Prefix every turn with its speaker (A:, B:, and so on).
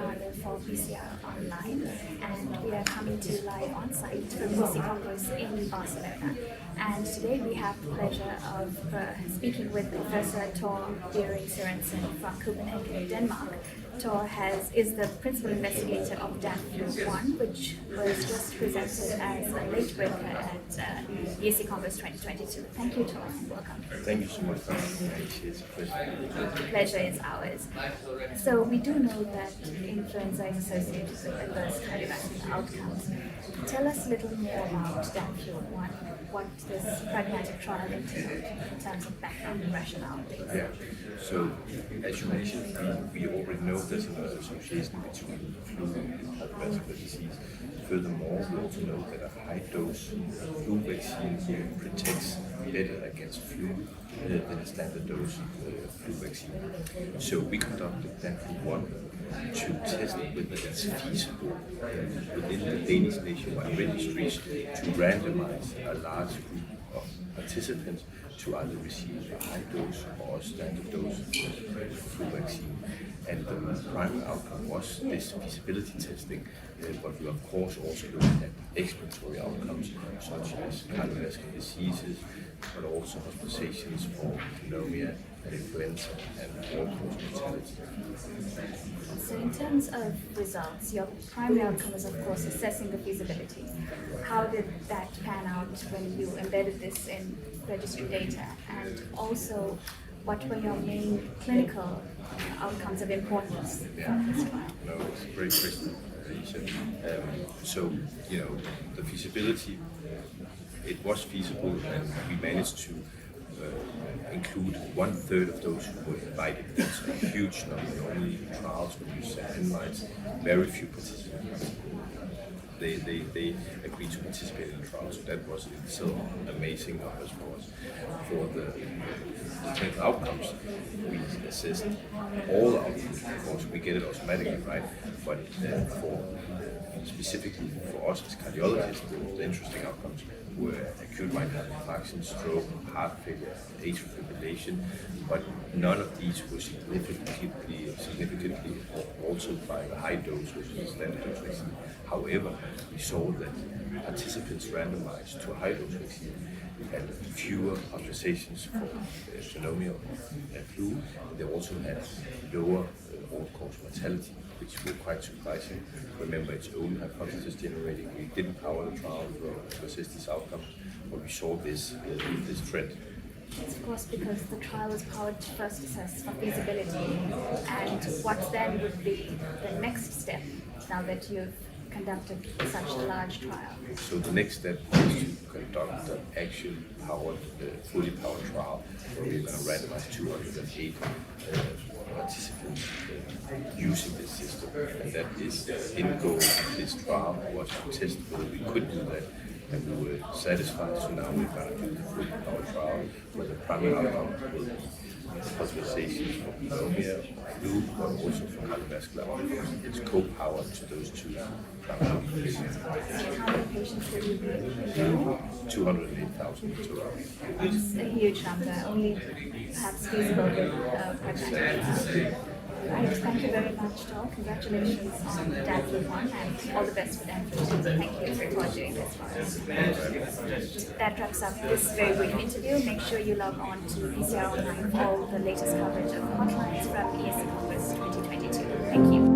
A: Cader for PCR Online, and we are coming to you live on site from ESC Congress in Barcelona. And today we have the pleasure of speaking with Professor Tor Biering-Sørensen from Copenhagen, Denmark. Tor is the principal investigator of DANFLU-1, which was just presented as a late breaker at ESC Congress 2022. Thank you, Tor, and welcome.
B: Thank you so much for having me. It's a pleasure.
A: The pleasure is ours. So we do know that influenza is associated with adverse cardiovascular outcomes. Tell us a little more about DANFLU-1, what this pragmatic trial entailed in terms of background and rationale.
B: Yeah. So, as you mentioned, we already know there's an association between flu and cardiovascular disease. Furthermore, we also know that a high-dose flu vaccine protects better against flu than a standard dose flu vaccine. So we conducted DANFLU-1 to test whether it's feasible within the Danish nationwide registries to randomize a large group of participants to either receive a high dose or a standard dose flu vaccine. And the primary outcome was this feasibility testing, but we of course also looked at exploratory outcomes such as cardiovascular diseases, but also hospitalizations for pneumonia, influenza, and all-cause mortality.
A: So in terms of results, your primary outcome is of course assessing the feasibility. How did that pan out when you embedded this in registry data? And also, what were your main clinical outcomes of importance from this trial?
B: No, it's a great question, Aaysha. So, the feasibility, it was feasible, and we managed to include 1/3 of those who were invited. That's a huge number. Normally in trials when you set invites, very few participants. They agreed to participate in the trial, so that was in itself amazing numbers for us. For the clinical outcomes, we assessed all outcomes. Of course, we get it automatically, right? But specifically for us as cardiologists, the interesting outcomes were acute right heart infarction, stroke, heart failure, atrial fibrillation, but none of these were significantly altered by the high dose, which was standard dose vaccine. However, we saw that participants randomized to a high dose vaccine had fewer hospitalizations for pneumonia and flu. They also had lower all-cause mortality, which were quite surprising. Remember, it's only hypothesis generating. We didn't power the trial to assess these outcomes, but we saw this trend.
A: It's of course because the trial was powered to first assess for feasibility. And what then would be the next step now that you've conducted such a large trial?
B: So the next step is to conduct an actual powered, fully powered trial where we're going to randomize 208 participants using this system. And that is the end goal of this trial was to test whether we could do that. And we were satisfied, so now we're going to do the fully powered trial where the primary outcome will be hospitalizations for pneumonia, flu, but also for cardiovascular outcomes. It's co-powered to those two primary outcomes.
A: How many patients will you be?
B: 208,000 total.
A: It's a huge number, only perhaps feasible with pragmatic. Right, thank you very much, Tor. Congratulations on DANFLU-1 and all the best for DANFLU-2. Thank you for doing this for us. That wraps up this very brief interview. Make sure you log on to PCR Online for all the latest coverage of hotlines from ESC Congress 2022. Thank you.